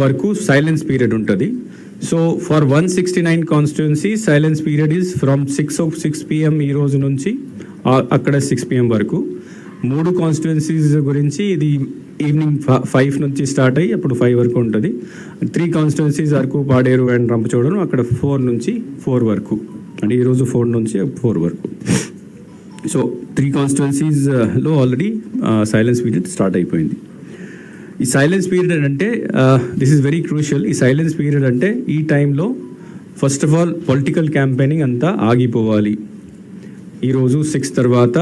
వరకు silence period ఉంటుంది. So for 169 constituency silence period is from 6 PM ఈ రోజు నుంచి అక్కడ 6 PM వరకు. 3 కాన్స్టిట్యున్సీస్ గురించి ఇది ఈవినింగ్ 5 నుంచి స్టార్ట్ అయ్యి అప్పుడు 5 వరకు ఉంటుంది. 3 కాన్స్టిట్యున్సీస్ వరకు పాడేరు అండ్ రంపచోడవరం అక్కడ 4 నుంచి 4 వరకు, అంటే ఈరోజు 4 నుంచి 4 వరకు. సో 3 కాన్స్టిట్యున్సీస్లో ఆల్రెడీ సైలెన్స్ పీరియడ్ స్టార్ట్ అయిపోయింది. ఈ సైలెన్స్ పీరియడ్ అంటే దిస్ ఈజ్ వెరీ క్రూషియల్. ఈ సైలెన్స్ పీరియడ్ అంటే ఈ టైంలో first of all political campaigning అంతా ఆగిపోవాలి. ఈరోజు 6 తర్వాత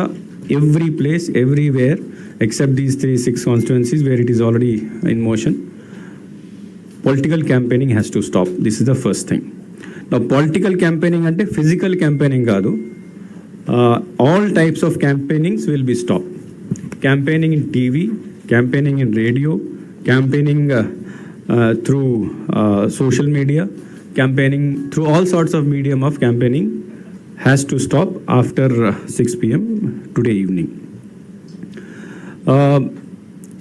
every place everywhere except these 6 constituencies where it is already in motion, political campaigning has to stop. This is the first thing. నా political campaigning అంటే physical campaigning కాదు. All types of campaignings will be stop. Campaigning in TV, campaigning in radio, campaigning through social media, campaigning through all sorts of medium of campaigning has to stop after 6 PM today evening.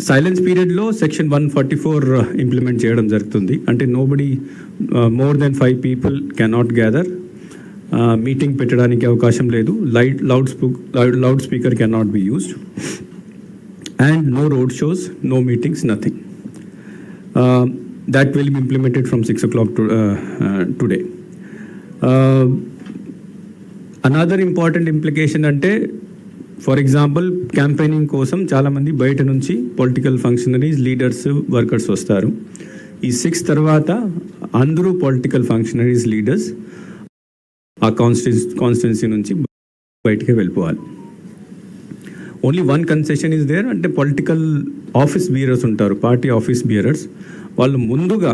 Silence period lo section 144 implement cheyadam jarugutundi. Ante nobody more than 5 people cannot gather. Meeting pettadaniki avakasham ledu. Loudspeaker cannot be used. And no road shows, no meetings, nothing. That will be implemented from 6 o'clock today. Another important implication ante, for example, campaigning kosam చాలా మంది బయట నుంచి political functionaries, leaders, workers వస్తారు. ఈ 6 తర్వాత అందరూ political functionaries, leaders ఆ constituency నుంచి బయటకే వెళ్ళిపోవాలి. Only one concession is there, అంటే పొలిటికల్ ఆఫీస్ బీరర్స్ ఉంటారు, పార్టీ ఆఫీస్ బీరర్స్. వాళ్ళు ముందుగా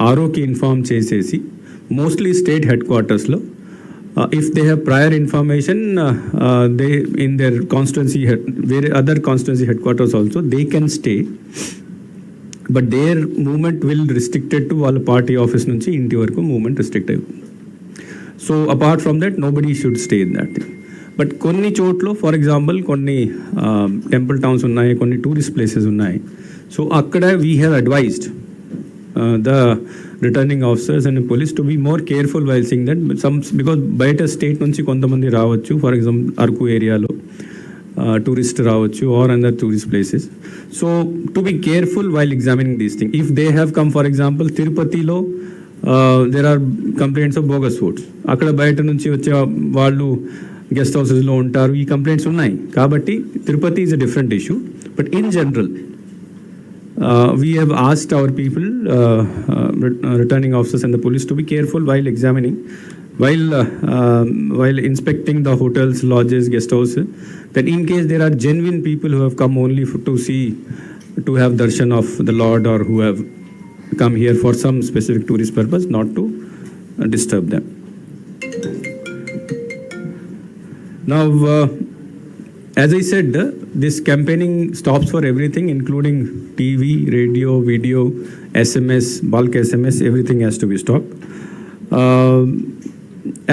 ఆర్ఓకి ఇన్ఫార్మ్ చేసేసి, మోస్ట్లీ స్టేట్ హెడ్ క్వార్టర్స్లో, if they have prior information they in their constituency వేరే other constituency head quarters also they can stay, but their movement will restricted to వాళ్ళ party office నుంచి ఇంటి వరకు మూవ్మెంట్ రిస్ట్రిక్ట్ అవుతుంది. So apart from that nobody should stay in that thing. But కొన్ని చోట్ల, for example కొన్ని temple towns ఉన్నాయి, కొన్ని టూరిస్ట్ ప్లేసెస్ ఉన్నాయి. సో అక్కడ we have advised the returning officers and police to be more careful while seeing that because బయట state నుంచి కొంతమంది రావచ్చు. ఫర్ ఎగ్జాంపుల్ అరకు ఏరియాలో టూరిస్ట్ రావచ్చు or other tourist places. So to be careful while examining these thing. If they have come, for example తిరుపతిలో there are complaints of bogus votes. అక్కడ బయట నుంచి వచ్చే వాళ్ళు గెస్ట్ హౌసెస్లో ఉంటారు, ఈ కంప్లైంట్స్ ఉన్నాయి. కాబట్టి Tirupati is a different issue. But in general we have asked our people, returning officers and the police to be careful while examining, while inspecting the hotels, lodges, guest houses, that in case there are genuine people who have come only to see, to have darshan of the Lord, or who have come here for some specific tourist purpose, not to disturb them. Now, as I said, this campaigning stops for everything, including TV, radio, video, SMS, bulk SMS, everything has to be stopped.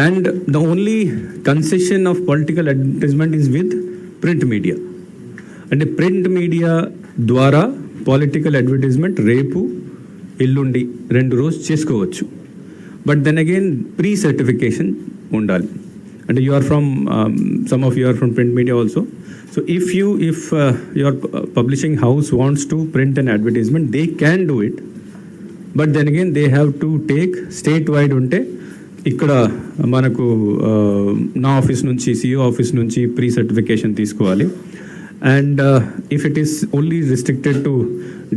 And the only concession of political advertisement is with print media. And the print media ద్వారా political advertisement రేపు ఎల్లుండి 2 రోజు చేసుకోవచ్చు. But then again pre certification ఉండాలి. అంటే you are from some of you are from print media also. So if your publishing house wants to print an advertisement, they can do it. But then again they have to take state wide ఉంటే ఇక్కడ మనకు నా office నుంచి, C.E.O office నుంచి pre certification తీసుకోవాలి. And if it is only restricted to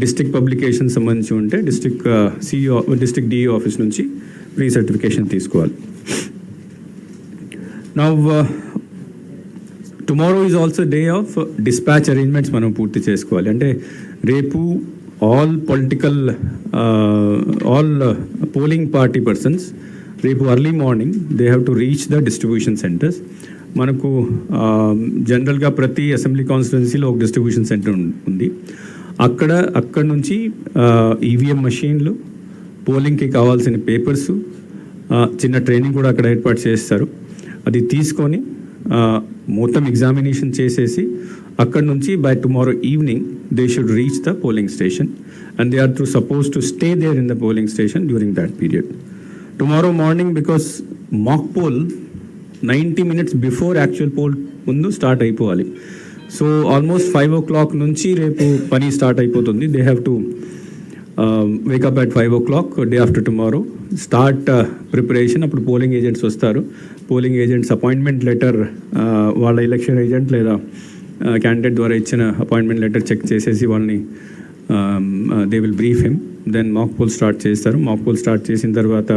district publication సంబంధించి ఉంటే district district DE office నుంచి ప్రీ సర్టిఫికేషన్ తీసుకోవాలి. Now tomorrow is also day of dispatch arrangements మనం పూర్తి చేసుకోవాలి. అంటే రేపు ఆల్ పోలింగ్ పార్టీ పర్సన్స్ రేపు early morning they have to reach the distribution centres. మనకు జనరల్గా ప్రతి అసెంబ్లీ కాన్స్టిట్యున్సీలో ఒక డిస్ట్రిబ్యూషన్ సెంటర్ ఉంది. అక్కడ నుంచి EVM మషీన్లు, పోలింగ్కి కావాల్సిన పేపర్సు, చిన్న ట్రైనింగ్ కూడా అక్కడ ఏర్పాటు చేస్తారు. అది తీసుకొని మొత్తం ఎగ్జామినేషన్ చేసేసి అక్కడ నుంచి by tomorrow evening they should reach the polling station and they are suppose to stay there in the polling station during that period. Tomorrow morning because mock poll 90 minutes before actual poll ముందు start అయిపోవాలి. So almost 5 o'clock నుంచి రేపు పని start అయిపోతుంది. They have to wake up at 5 o'clock day after tomorrow, start preparation. అప్పుడు polling agents వస్తారు. Polling agents appointment letter వాళ్ళ election agent లేదా క్యాండిడేట్ ద్వారా ఇచ్చిన అపాయింట్మెంట్ లెటర్ చెక్ చేసేసి వాళ్ళని they will brief him. Then mock poll start చేస్తారు. Mock poll start చేసిన తర్వాత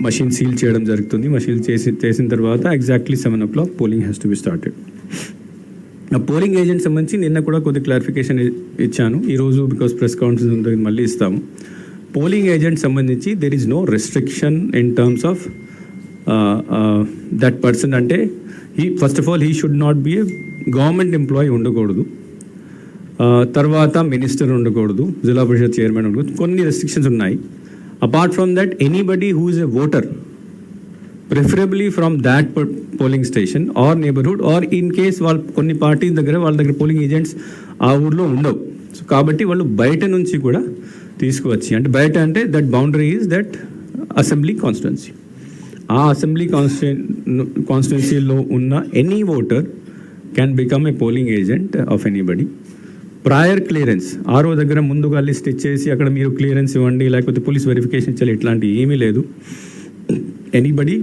మషిన్ సీల్ చేయడం జరుగుతుంది. మషిన్ చేసిన తర్వాత exactly 7 o'clock polling has to B started. ఆ పోలింగ్ ఏజెంట్ సంబంధించి నిన్న కూడా కొద్ది క్లారిఫికేషన్ ఇచ్చాను. ఈరోజు బికాస్ ప్రెస్ కాన్ఫరెన్స్ ఉంటుంది మళ్ళీ ఇస్తాము. పోలింగ్ ఏజెంట్ సంబంధించి there is no restriction in terms of that person. అంటే first of all he should not be a government employee ఉండకూడదు, తర్వాత మినిస్టర్ ఉండకూడదు, జిల్లా పరిషత్ చైర్మన్ ఉండకూడదు, కొన్ని రెస్ట్రిక్షన్స్ ఉన్నాయి. Apart from that, anybody who is a voter, preferably from that polling station or neighborhood, or in case వాళ్ళ కొన్ని party దగ్గర వాళ్ళ దగ్గర పోలింగ్ ఏజెంట్స్ ఆ ఊర్లో ఉండవు. సో కాబట్టి వాళ్ళు బయట నుంచి కూడా తీసుకువచ్చి, అంటే బయట అంటే that boundary is that assembly constituency. ఆ అసెంబ్లీ కాన్స్టిట్యున్సీలో ఉన్న any voter can become a polling agent of anybody. Prior clearance RO దగ్గర ముందుగా లిస్ట్ ఇచ్చేసి అక్కడ మీరు క్లియరెన్స్ ఇవ్వండి, లేకపోతే పోలీస్ వెరిఫికేషన్ ఇచ్చాలి, ఇట్లాంటి ఏమీ లేదు. Anybody,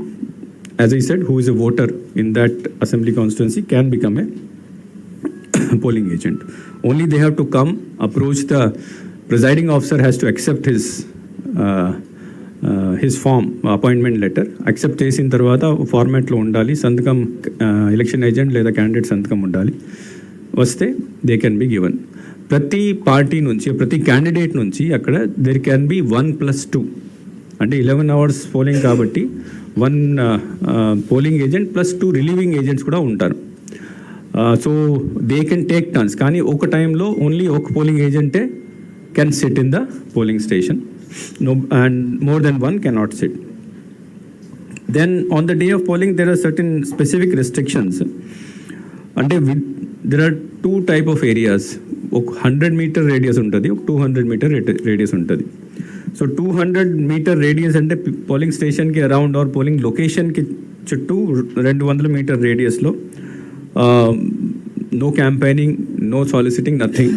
as I said, who is a voter in that assembly constituency can become a polling agent. Only they have to come, approach the presiding officer, has to accept his form, appointment letter accept చేసిన తర్వాత ఫార్మాట్లో ఉండాలి, సంతకం election agent లేదా candidate సంతకం ఉండాలి. వస్తే they can be given. ప్రతి పార్టీ నుంచి, ప్రతి క్యాండిడేట్ నుంచి అక్కడ దెర్ క్యాన్ బి 1+2, అంటే 11 hours పోలింగ్ కాబట్టి 1 పోలింగ్ ఏజెంట్ +2 రిలీవింగ్ ఏజెంట్స్ కూడా ఉంటారు. So they can take turns. కానీ ఒక టైంలో ఓన్లీ ఒక పోలింగ్ ఏజెంటే can sit in the polling station, no and more than 1 cannot sit. Then on the day of polling there are certain specific restrictions. అంటే there are 2 type of areas. ఒక 100 meter radius ఉంటుంది, ఒక 200 meter radius ఉంటుంది. So 200 meter radius అంటే polling స్టేషన్కి around or polling లొకేషన్కి చుట్టూ 200 meter రేడియస్లో no campaigning, no soliciting, nothing.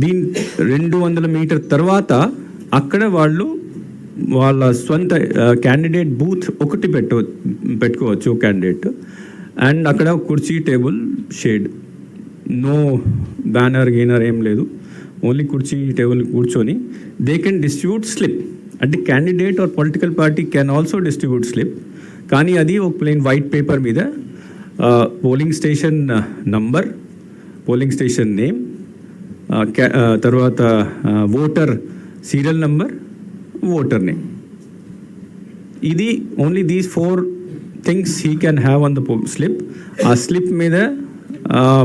దీని 200 meter తర్వాత అక్కడ వాళ్ళు వాళ్ళ స్వంత క్యాండిడేట్ బూత్ ఒకటి పెట్టుకోవచ్చు క్యాండిడేట్. అండ్ అక్కడ కుర్చీ, టేబుల్, షేడ్, నో బ్యానర్ గీనర్ ఏం లేదు, ఓన్లీ కుర్చీ టేబుల్ కూర్చొని దే కెన్ డిస్ట్రిబ్యూట్ స్లిప్. అంటే candidate or political party can also distribute slip, కానీ అది ఒక ప్లెయిన్ వైట్ పేపర్ మీద polling station number, polling station name, తర్వాత voter serial number, voter name. ఇది only these 4 things he can have on the slip. ఆ slip మీద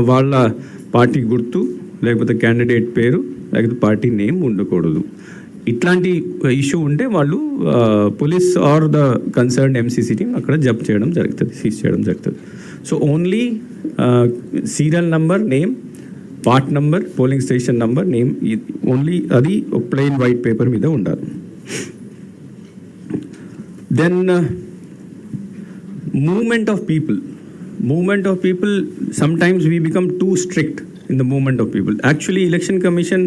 వాళ్ళ party గుర్తు, లేకపోతే క్యాండిడేట్ పేరు, లేకపోతే పార్టీ నేమ్ ఉండకూడదు. ఇట్లాంటి ఇష్యూ ఉంటే వాళ్ళు police or the concern MCC team అక్కడ జప్ చేయడం జరుగుతుంది, సీజ్ చేయడం జరుగుతుంది. So only serial number, name, part number, polling station number, name, only అది ప్లెయిన్ వైట్ పేపర్ మీద ఉండాలి. Then movement of people, sometimes we become too strict in the movement of people. Actually election commission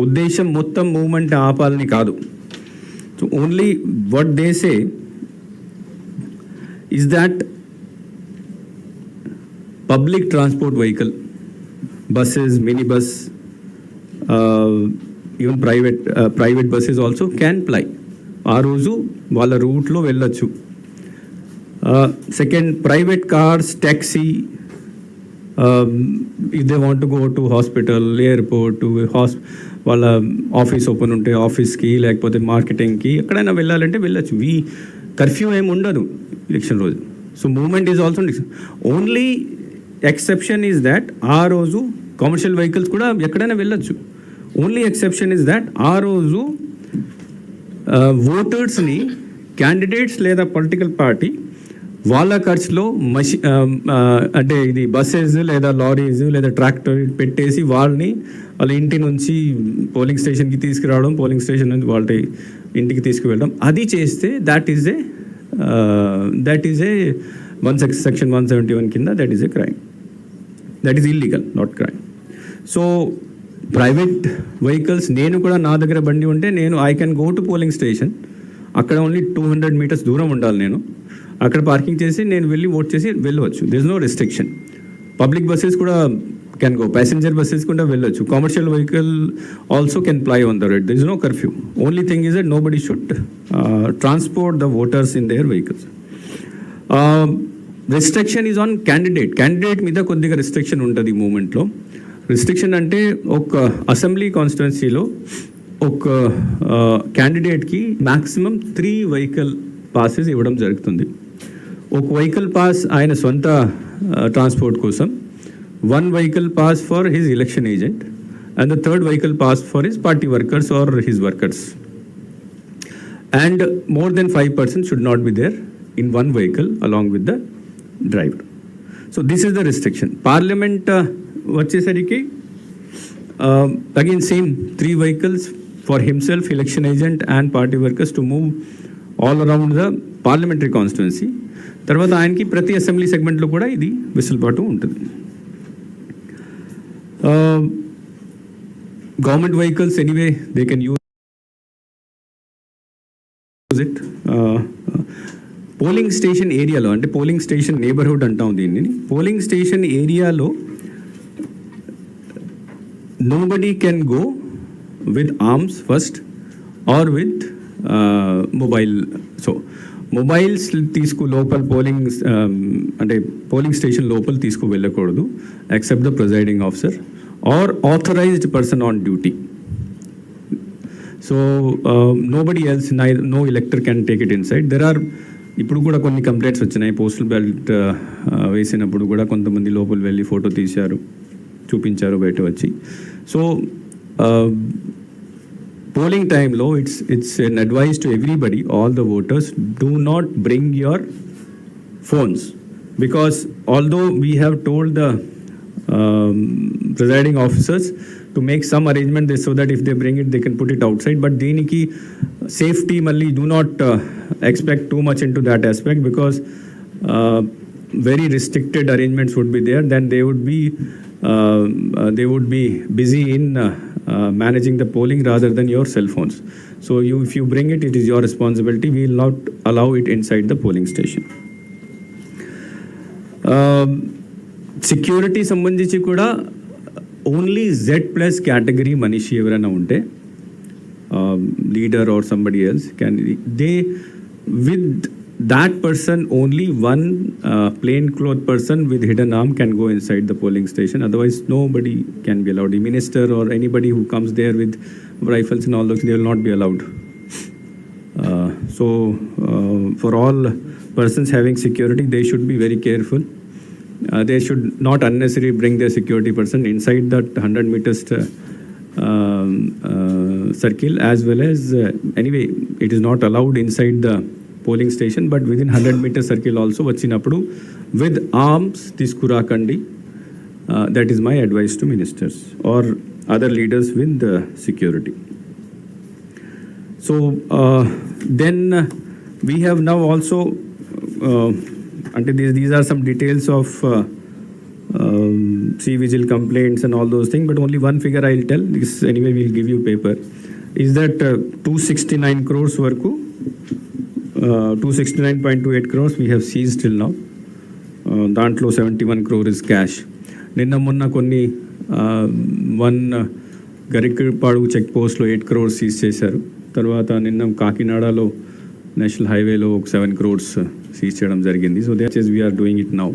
uddesham mottam movement aapalani kaadu. So only what they say is that public transport vehicle, buses, minibus, even private buses also can ply. ఆ రోజు వాళ్ళ రూట్లో వెళ్ళొచ్చు. Second, private cars, taxi, if they want to go to hospital, airport, to వాళ్ళ office open ఉంటే ఆఫీస్కి, లేకపోతే మార్కెటింగ్కి, ఎక్కడైనా వెళ్ళాలంటే వెళ్ళచ్చు. కర్ఫ్యూ ఏమి ఉండదు ఎలక్షన్ రోజు. So movement is also only exception is that ఆ రోజు కమర్షియల్ వెహికల్స్ కూడా ఎక్కడైనా వెళ్ళచ్చు. ఓన్లీ ఎక్సెప్షన్ ఈజ్ దాట్ ఆ రోజు ఓటర్స్ని క్యాండిడేట్స్ లేదా పొలిటికల్ పార్టీ వాళ్ళ ఖర్చులో అంటే ఇది బస్సెస్ లేదా లారీస్ లేదా ట్రాక్టర్ పెట్టేసి వాళ్ళ ఇంటి నుంచి పోలింగ్ స్టేషన్కి తీసుకురావడం, పోలింగ్ స్టేషన్ నుంచి వాళ్ళ ఇంటికి తీసుకువెళ్ళడం, అది చేస్తే దట్ ఈజ్ ఏ సెక్షన్ 171 కింద that is A crime. That is illegal, not crime. So private vehicles, నేను కూడా నా దగ్గర బండి ఉంటే I can go to polling station. అక్కడ ఓన్లీ 200 మీటర్స్ దూరం ఉండాలి, నేను అక్కడ పార్కింగ్ చేసి నేను వెళ్ళి ఓట్ చేసి వెళ్ళవచ్చు. There is no restriction. Public buses కూడా కెన్ గో, ప్యాసింజర్ బస్సెస్ కూడా వెళ్ళొచ్చు. Commercial vehicle also can ply on the road. There is no curfew. Only thing is that nobody should transport the voters in their vehicles. Restriction is on candidate మీద కొద్దిగా restriction ఉంటుంది ఈ మూమెంట్లో. Restriction అంటే ఒక assembly కాన్స్టిట్యున్సీలో ఒక క్యాండిడేట్కి maximum 3 vehicle passes ఇవ్వడం జరుగుతుంది. ఒక వెహికల్ పాస్ ఆయన సొంత ట్రాన్స్పోర్ట్ కోసం, 1 vehicle pass for his election agent, and the 3rd vehicle pass for his party workers or his workers. And more than 5% should not be there in one vehicle along with the driver. So this is the restriction. Parliament vachesariki again same 3 vehicles for himself, election agent and party workers to move all around the parliamentary constituency. తర్వాత ఆయనకి ప్రతి assembly సెగ్మెంట్లో కూడా ఇది వెసులుబాటు ఉంటుంది. Government vehicles anyway they can use it. Polling station ఏరియాలో, అంటే పోలింగ్ స్టేషన్ నేబర్హుడ్ అంటాం దీన్ని. పోలింగ్ స్టేషన్ ఏరియాలో nobody can go with arms first or with mobile. So mobiles లోపల పోలింగ్ స్టేషన్ లోపల తీసుకు వెళ్ళకూడదు except the presiding officer or authorised person on duty. So nobody else, no elector can take it inside. ఇప్పుడు కూడా కొన్ని complaints వచ్చినాయి. Postal ballot వేసినప్పుడు కూడా కొంతమంది లోపల వెళ్ళి ఫోటో చూపించారు బయట వచ్చి. సో పోలింగ్ టైంలో it's an advice to everybody, all the voters, do not bring your phones, because although we have told the presiding officers to make some arrangement so that if they bring it they can put it outside, but deeniki safety malli do not expect too much into that aspect, because very restricted arrangements would be there. Then they would be busy in managing the polling rather than your cell phones. So if you bring it, it is your responsibility. We will not allow it inside the polling station. Security సంబంధించి కూడా only Z+ category మనిషి ఎవరైనా ఉంటే, leader or somebody else, with that person only one plain cloth person with hidden arm can go inside the polling station. Otherwise nobody can be allowed. The minister or anybody who comes there with rifles and all those, they will not be allowed. So for all persons having security, they should be very careful. They should not unnecessarily bring their security person inside that 100 meters circle, as well as anyway it is not allowed inside the polling station, but within 100 meter circle also vachinappudu with arms tiskurakandi. That is my advice to ministers or other leaders with the security. So then we have now also these are some details of C-Vigil complaints and all those things, but only one figure I will tell. This anyway we will give you paper. Is that 269 crores varaku 269.28 crores we have seized till now. Dantlo 71 crore is cash. Ninna monna konni 1 Garikipadu check post lo 8 crores seize chesaru. Tarvata ninna Kakinadalo national హైవేలో ఒక 7 crores seize చేయడం జరిగింది. So that is we are doing it now.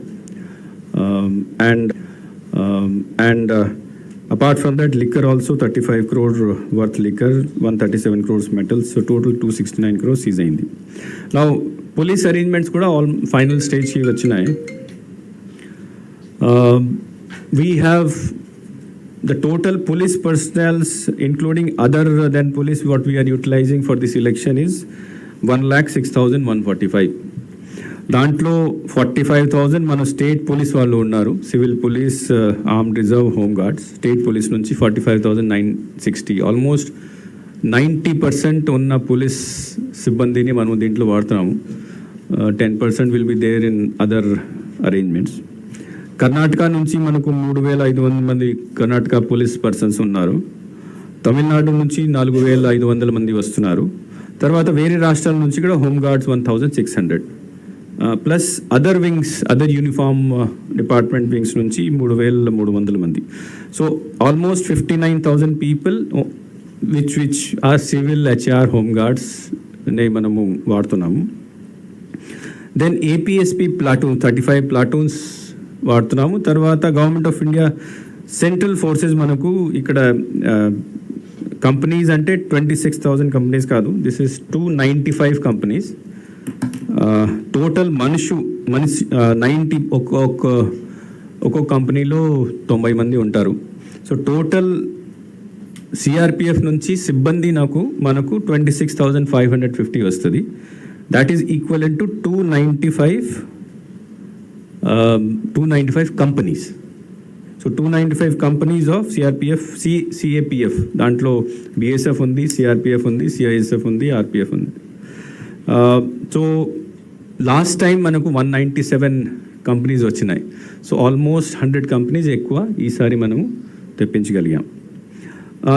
And apart from that liquor also 35 crore worth liquor, 137 crores metals, so total 269 crores seize అయింది. Now police arrangements కూడా final స్టేజ్కి వచ్చినాయి. We have the total police personnel including other than police what we are utilizing for this election is 1,06,145. దాంట్లో 45,000 మన state police వాళ్ళు ఉన్నారు, civil police, armed reserve, home guards. State police నుంచి 45,960, almost 90% ఉన్న police సిబ్బందిని మనం దీంట్లో వాడుతున్నాము. 10% will be there in other arrangements. Karnataka నుంచి మనకు 3,500 మంది కర్ణాటక పోలీస్ పర్సన్స్ ఉన్నారు. తమిళనాడు నుంచి 4,500 మంది వస్తున్నారు. తర్వాత వేరే రాష్ట్రాల నుంచి కూడా home guards 1,600, plus other wings, other uniform department wings నుంచి 3,300 మంది. So almost 59,000 people which are civil, HR, home guards మనము వాడుతున్నాము. దెన్ ఏపీఎస్పీ ప్లాటూన్ 35 ప్లాటూన్స్ వాడుతున్నాము. తర్వాత government of India central forces మనకు ఇక్కడ కంపెనీస్ అంటే 26,000 కంపెనీస్ కాదు, దిస్ ఇస్ 295 కంపెనీస్. టోటల్ మనిషి 90 ఒక్కొక్క కంపెనీలో 90 మంది ఉంటారు. సో టోటల్ సిఆర్పిఎఫ్ నుంచి సిబ్బంది మనకు 26,550 వస్తుంది. That is equivalent to 295 companies. So 295 companies of CRPF, CAPF, దాంట్లో బిఎస్ఎఫ్ ఉంది, సిఆర్పిఎఫ్ ఉంది, సిఐఎస్ఎఫ్ ఉంది, ఆర్పిఎఫ్ ఉంది. సో లాస్ట్ టైం మనకు 197 కంపెనీస్ వచ్చినాయి. సో ఆల్మోస్ట్ 100 కంపెనీస్ ఎక్కువ ఈసారి మనము తెప్పించగలిగాం.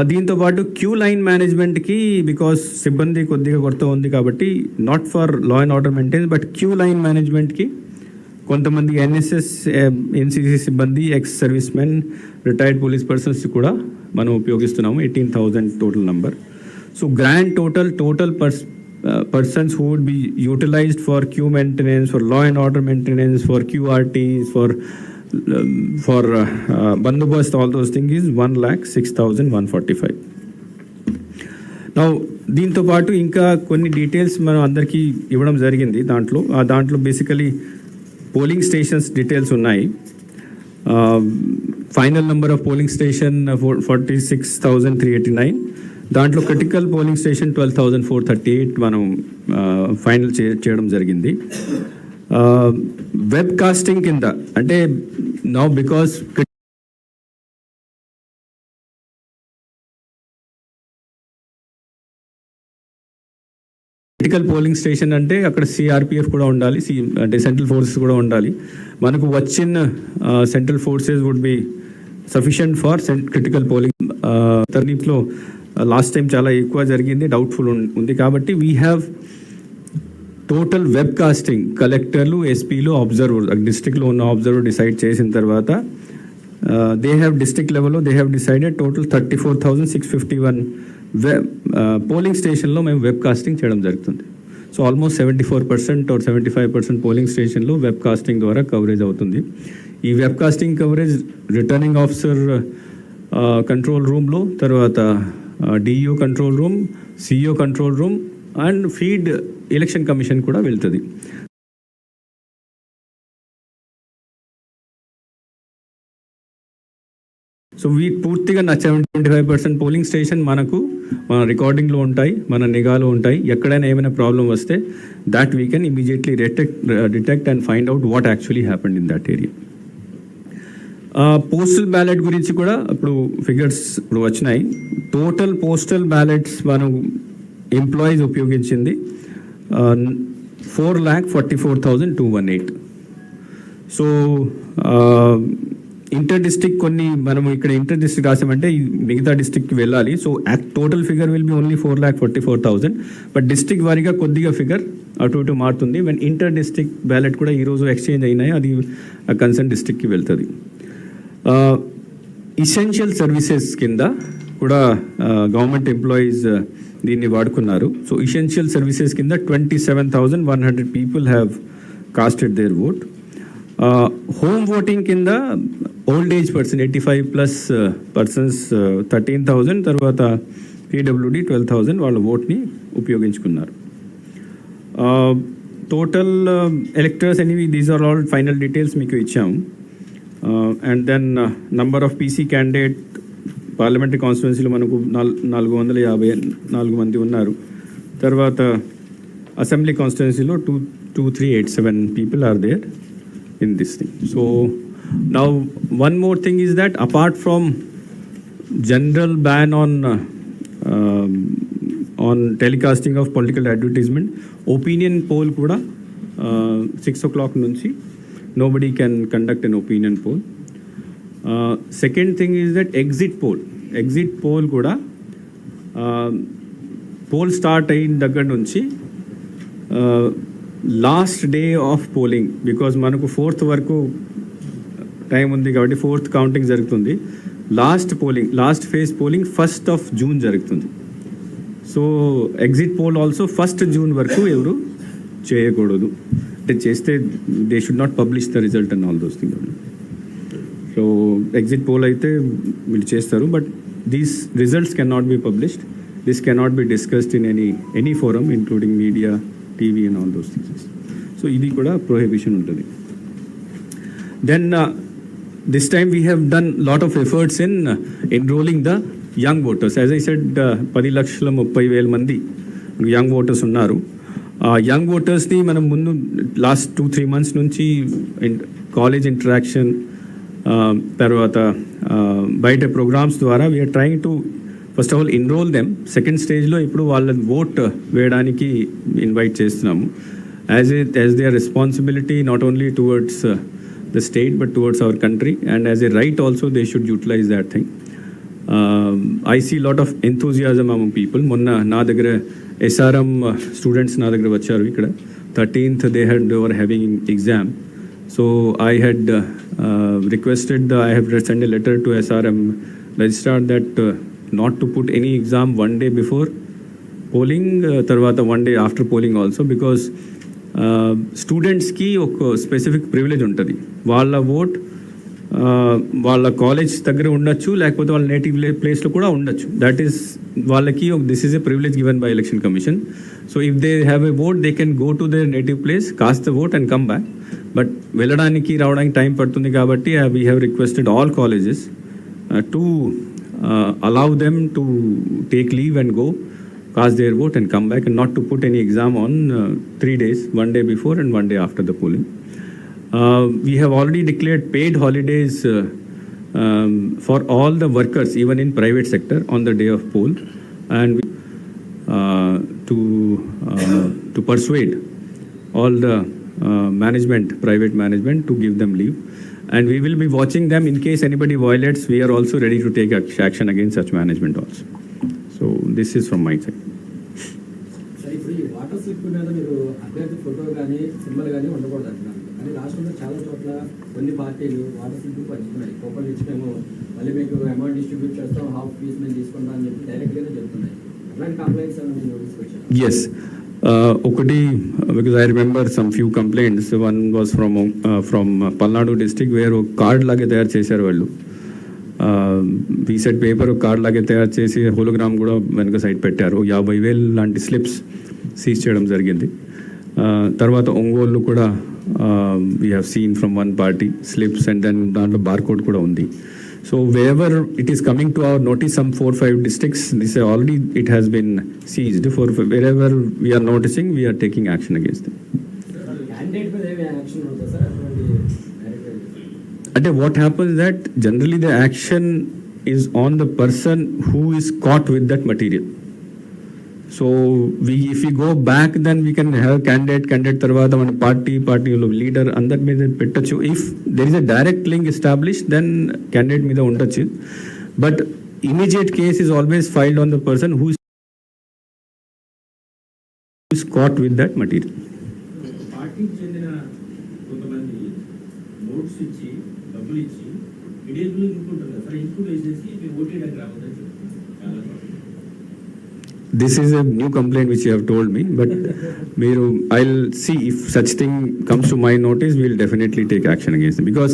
దీంతోపాటు క్యూ లైన్ మేనేజ్మెంట్కి, బికాస్ సిబ్బంది కొద్దిగా కొరత ఉంది కాబట్టి, not for law and order maintenance but queue line మేనేజ్మెంట్కి కొంతమంది ఎన్ఎస్ఎస్, ఎన్సిసి సిబ్బంది, ex service men, retired police persons కూడా మనం ఉపయోగిస్తున్నాము. 18,000 total number. So grand total persons who would be utilized for queue maintenance, for law and order maintenance, for QRTs, for bandobast, all those things is 1,06,145. Now దీంతో పాటు ఇంకా కొన్ని details మనం అందరికీ ఇవ్వడం జరిగింది. దాంట్లో బేసికలీ పోలింగ్ స్టేషన్స్ డీటెయిల్స్ ఉన్నాయి. Final number of polling station 46,389. దాంట్లో క్రిటికల్ పోలింగ్ స్టేషన్ 12,438 మనం ఫైనల్ చేయడం జరిగింది. వెబ్ కాస్టింగ్ కింద అంటే now because critical polling station అంటే అక్కడ సిఆర్పిఎఫ్ కూడా ఉండాలి, అంటే సెంట్రల్ ఫోర్సెస్ కూడా ఉండాలి. మనకు వచ్చిన central forces would be sufficient for critical polling. తరనీప్లో లాస్ట్ టైం చాలా ఎక్కువ జరిగింది, డౌట్ఫుల్ ఉంది కాబట్టి we have total web casting కలెక్టర్లు, ఎస్పీలు, అబ్జర్వర్, డిస్ట్రిక్ట్లో ఉన్న అబ్జర్వర్ డిసైడ్ చేసిన తర్వాత దే హ్యావ్ డిస్ట్రిక్ట్ లెవెల్లో they have decided total 34,651 polling స్టేషన్లో మేము వెబ్ కాస్టింగ్ చేయడం జరుగుతుంది. సో ఆల్మోస్ట్ 74% or 75% పోలింగ్ స్టేషన్లో వెబ్ కాస్టింగ్ ద్వారా కవరేజ్ అవుతుంది. ఈ web casting coverage returning officer control రూమ్లో, తర్వాత DEO control room, CEO control room and feed election commission కూడా వెళ్తుంది. సో పూర్తిగా 75% పోలింగ్ స్టేషన్ మనకు మన రికార్డింగ్లో ఉంటాయి, మన నిఘాలో ఉంటాయి. ఎక్కడైనా ఏమైనా ప్రాబ్లం వస్తే that we can immediately detect and find out what actually happened in that area. Postal ballot గురించి కూడా ఇప్పుడు ఫిగర్స్ ఇప్పుడు వచ్చినాయి. టోటల్ పోస్టల్ బ్యాలెట్స్ మనం ఎంప్లాయీస్ ఉపయోగించింది 4,44,218. సో ఇంటర్ డిస్ట్రిక్ట్ కొన్ని మనం ఇక్కడ ఇంటర్ డిస్ట్రిక్ట్ రాసామంటే మిగతా డిస్ట్రిక్ట్కి వెళ్ళాలి. So total figure will be only 4,44,000. But district వారీగా కొద్దిగా ఫిగర్ అటు ఇటు మారుతుంది. వెన్ ఇంటర్ డిస్ట్రిక్ట్ బ్యాలెట్ కూడా ఈరోజు ఎక్స్చేంజ్ అయినాయి, అది కన్సర్న్ డిస్ట్రిక్ట్కి వెళ్తుంది. ఇసెన్షియల్ సర్వీసెస్ కింద కూడా గవర్నమెంట్ ఎంప్లాయీస్ దీన్ని వాడుకున్నారు. సో ఇసెన్షియల్ సర్వీసెస్ కింద 27,100 people have casted their vote. Home voting కింద ఓల్డ్ ఏజ్ పర్సన్ 85+ పర్సన్స్ 13,000, తర్వాత పీడబ్ల్యూడి 12,000 వాళ్ళ ఓట్ని ఉపయోగించుకున్నారు. టోటల్ ఎలక్టర్స్ అనేవి these are all final details మీకు ఇచ్చాము. And then number of PC candidate parliamentary కాన్స్టిట్యున్సీలో మనకు 454 మంది ఉన్నారు. తర్వాత అసెంబ్లీ కాన్స్టిట్యున్సీలో 2387 people are there in this thing. So now one more thing is that apart from general ban on telecasting of political advertisement, opinion poll kuda 6 o'clock nunchi nobody can conduct an opinion poll. Second thing is that exit poll kuda poll start అయిన దగ్గర నుంచి last day of polling, because మనకు 4th వరకు time ఉంది కాబట్టి 4th counting జరుగుతుంది. Last phase polling 1st of June జరుగుతుంది. So exit poll also 1st June వరకు ఎవరు చేయకూడదు. అంటే చేస్తే they should not publish the result and all those thing. So exit poll అయితే వీళ్ళు చేస్తారు, but these results can not be published. This cannot be discussed in any forum including media, TV and all those things. So ఇది కూడా prohibition ఉంటుంది. Then this time we have done lot of efforts in enrolling the young voters. As I said, 10,30,000 మంది young voters ఉన్నారు. Young ఓటర్స్ని మనం ముందు last 2-3 months నుంచి college interaction తర్వాత బయట ప్రోగ్రామ్స్ ద్వారా we are trying to first of all enrol them. Second స్టేజ్లో ఇప్పుడు వాళ్ళ ఓట్ వేయడానికి ఇన్వైట్ చేస్తున్నాము. As they responsibility not only towards the state but towards our country, and as a right also they should utilize that thing. I see lot of enthusiasm among people. Monna na dagara SRM students na dagara vacharu ikkada 13th they were having exam. So I had requested I have sent a letter to SRM registrar that not to put any exam one day before polling, tarvata one day after polling also, because స్టూడెంట్స్కి ఒక specific privilege ఉంటుంది. వాళ్ళ vote వాళ్ళ college దగ్గర ఉండొచ్చు, లేకపోతే వాళ్ళ native ప్లేస్లో కూడా ఉండొచ్చు. దట్ ఈస్ వాళ్ళకి this is a privilege given by election commission. So if they have a vote they can go to their native place, cost the vote and come back. But వెళ్ళడానికి రావడానికి time పడుతుంది కాబట్టి we have requested all colleges to allow them to take leave and go, cast their vote and come back, and not to put any exam on 3 days, one day before and one day after the polling. We have already declared paid holidays for all the workers, even in private sector, on the day of poll, and to persuade all the management, private management, to give them leave. And we will be watching them. In case anybody violates, we are also ready to take action against such management also. So this is from my side. Sir, ఇప్పుడు ఈ water slip మీద మీరు అభ్యర్థి photo కానీ symbol కానీ ఉండకూడదు అంటున్నారు. కానీ రాష్ట్రంలో చాలా చోట్ల కొన్ని పార్టీలు వాటర్ స్లిప్ పంచుతున్నాయి. కూపన్లు ఇచ్చి మేము మళ్ళీ మీకు అమౌంట్ డిస్ట్రిబ్యూట్ చేస్తాం, హాఫ్ ఫీస్ మేము తీసుకుంటాం అని చెప్పి డైరెక్ట్గానే చెప్తున్నాయి. అలాంటి కంప్లైంట్స్ ఏమైనా నోటీస్కి వచ్చాయి? Yes. Okati, because I remember some few complaints. One was from Palnadu district, where a card lage tayar chesaru vallu. We said paper card lage tayar chesi hologram kuda venuka side pettaru. 50,000 lanti slips seize cheyadam jarigindi. Tarvata Ongolu kuda we have seen from one party slips, and then dantlo barcode kuda undi. So wherever it is coming to our notice, some 4-5 districts, this already it has been seized. For wherever we are noticing, we are taking action against them. Candidate మీద ఏమి action అవుతుంది sir? అంటే what happens that generally the action is on the person who is caught with that material. So if we go back, then we can have candidate తర్వాత మన party leader అందరి మీద పెట్టచ్చు. If there is a direct link established, then candidate మీద ఉండొచ్చు. But immediate case is always filed on the person who is caught with that material. పార్టీకి చెందిన కొంతమంది నోట్స్ ఇచ్చి డబ్బులు ఇచ్చి ఇడియబుల్ ఇంకుంటారు కదా సార్, ఇంకు వేసేసి మీరు ఓటీడానికి రావద్దని చెప్తున్నారు చాలా. This is a new complaint which you have told me, but I'll see if such thing comes to my notice. We'll definitely take action against them, because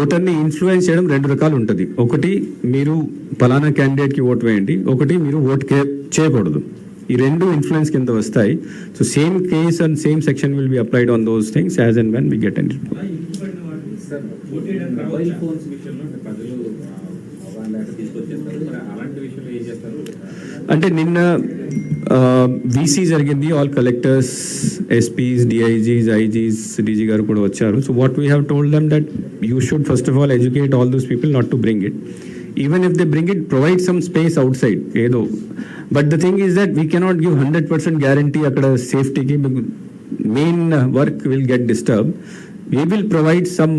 ఓటర్ని ఇన్ఫ్లుయెన్స్ చేయడం 2 రకాలు ఉంటుంది. ఒకటి మీరు పలానా క్యాండిడేట్కి ఓట్ వేయండి, ఒకటి మీరు ఓట్ చేయకూడదు. ఈ 2 ఇన్ఫ్లుయెన్స్ కింద వస్తాయి. So same case and same section will be applied on those things as and when we get in. Mobile phones విషయంలో ప్రజలు తీసుకొచ్చేస్తారు, అలాంటి విషయంలో ఏం చేస్తారు? అంటే నిన్న వీసీ జరిగింది, all collectors, SPs, DIGs, IGs, DG గారు కూడా వచ్చారు. So what we have told them that you should first of all educate all those people not to bring it. Even if they bring it, provide some space outside. Edo. But the thing is that we cannot give 100% guarantee akkada safety ki main work will get disturbed. We will provide some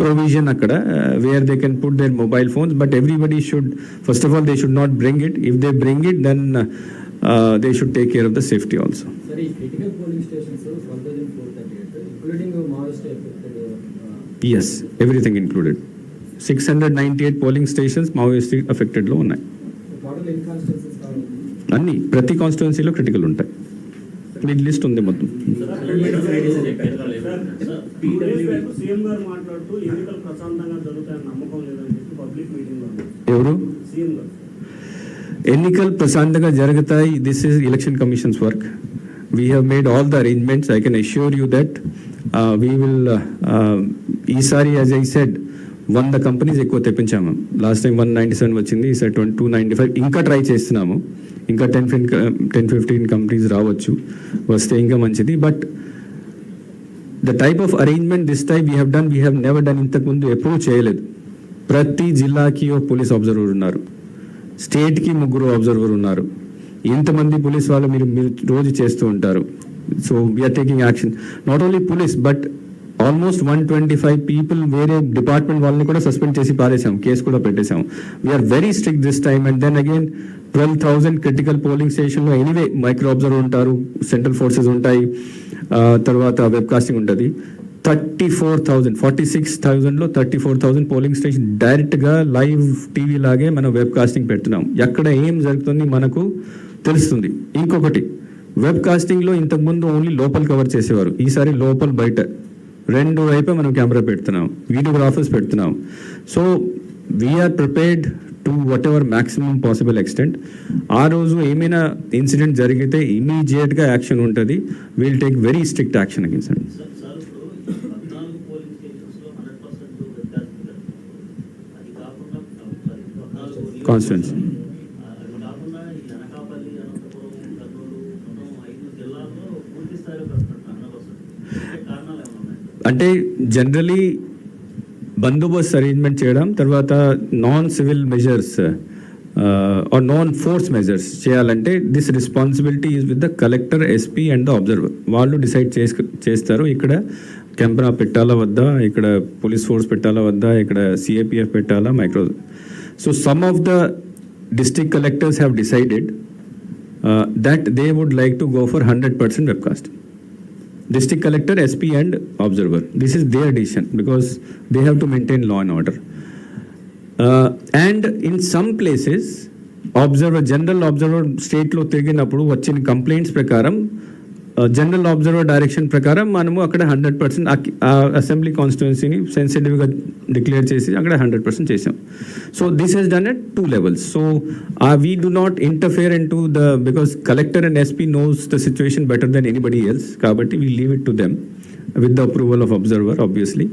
provision akkada where they can put their mobile phones, but everybody should, first of all, they should not bring it. If they bring it, then they should take care of the safety also. Sir, ee critical polling stations 1438, including Maoist affected. Yes, everything included. 698 polling stations Maoist అఫెక్టెడ్లో ఉన్నాయి. Total ఎన్ని constituencies కావాలి? అన్ని ప్రతి కాన్స్టిట్యున్సీలో critical ఉంటాయి. మీకు list ఉంది మొత్తం. సీఎం గారు మాట్లాడుతూ ఎన్నికలు ప్రశాంతంగా జరుగుతాయని నమ్మకం లేదని చెప్పి పబ్లిక్ మీటింగ్ లో ఎవరు? సీఎం గారు ఎన్నికలు ప్రశాంతంగా జరుగుతాయి. This is election commission's work. We have made all the arrangements. I can assure you that we will ఈసారి యాజ్ ఐ సెడ్ 100 కంపెనీస్ ఎక్కువ తెప్పించాము. లాస్ట్ టైం 197 వచ్చింది, ఈసారి 295. ఇంకా ట్రై చేస్తున్నాము. ఇంకా 10-15 కంపెనీస్ రావచ్చు, వస్తే ఇంకా మంచిది. But the type of arrangement this type we have never done. ఇంతకుముందు ఎప్పుడూ చేయలేదు. ప్రతి జిల్లాకి ఒక పోలీస్ అబ్జర్వర్ ఉన్నారు, స్టేట్కి 3 అబ్జర్వర్ ఉన్నారు. ఇంతమంది పోలీస్ వాళ్ళు మీరు రోజు చేస్తూ ఉంటారు. So we're taking action. Not only police but almost 125 people వేరే డిపార్ట్మెంట్ వాళ్ళని కూడా సస్పెండ్ చేసి పారేసాం, కేసు కూడా పెట్టేశాం. We're very strict this time. And then again 12,000 critical polling స్టేషన్లో ఎనీవే మైక్రో అబ్జర్వర్ ఉంటారు, సెంట్రల్ ఫోర్సెస్ ఉంటాయి, తర్వాత వెబ్ కాస్టింగ్ ఉంటుంది. 46,000లో 34,000 పోలింగ్ స్టేషన్ డైరెక్ట్గా లైవ్ టీవీ లాగే మనం వెబ్ కాస్టింగ్ పెడుతున్నాం. ఎక్కడ ఏం జరుగుతుంది మనకు తెలుస్తుంది. ఇంకొకటి, వెబ్ కాస్టింగ్లో ఇంతకుముందు ఓన్లీ లోపల కవర్ చేసేవారు, ఈసారి లోపల బయట 2 వైపు మనం కెమెరా పెడుతున్నాం, వీడియోగ్రాఫర్స్ పెడుతున్నాం. So we're prepared to whatever maximum possible extent. ఆ రోజు ఏమైనా ఇన్సిడెంట్ జరిగితే ఇమీడియట్గా యాక్షన్ ఉంటుంది. We'll take very strict action against it. Constituency అంటే జనరలీ బందోబస్తు అరేంజ్మెంట్ చేయడం, తర్వాత non civil measures or non force measures చేయాలంటే this responsibility is with the collector, SP and the observer. వాళ్ళు డిసైడ్ చేస్తారు ఇక్కడ కెమెరా పెట్టాలా వద్దా, ఇక్కడ పోలీస్ ఫోర్స్ పెట్టాలా వద్దా, ఇక్కడ సిఏపిఎఫ్ పెట్టాలా, micro. So some of the district collectors have decided that they would like to go for 100% webcast. District collector, SP and observer. This is their decision because they have to maintain law and order. And in some places, general observer state lo తిరిగినప్పుడు వచ్చిన complaints ప్రకారం general observer direction ప్రకారం మనము అక్కడ 100% assembly కాన్స్టిట్యున్సీని సెన్సిటివ్గా declare చేసి అక్కడ 100% చేసాం. So this has done at 2 levels. So we do not interfere into the because collector and SP knows the situation better than anybody else, కాబట్టి we leave it to them with the approval of observer obviously.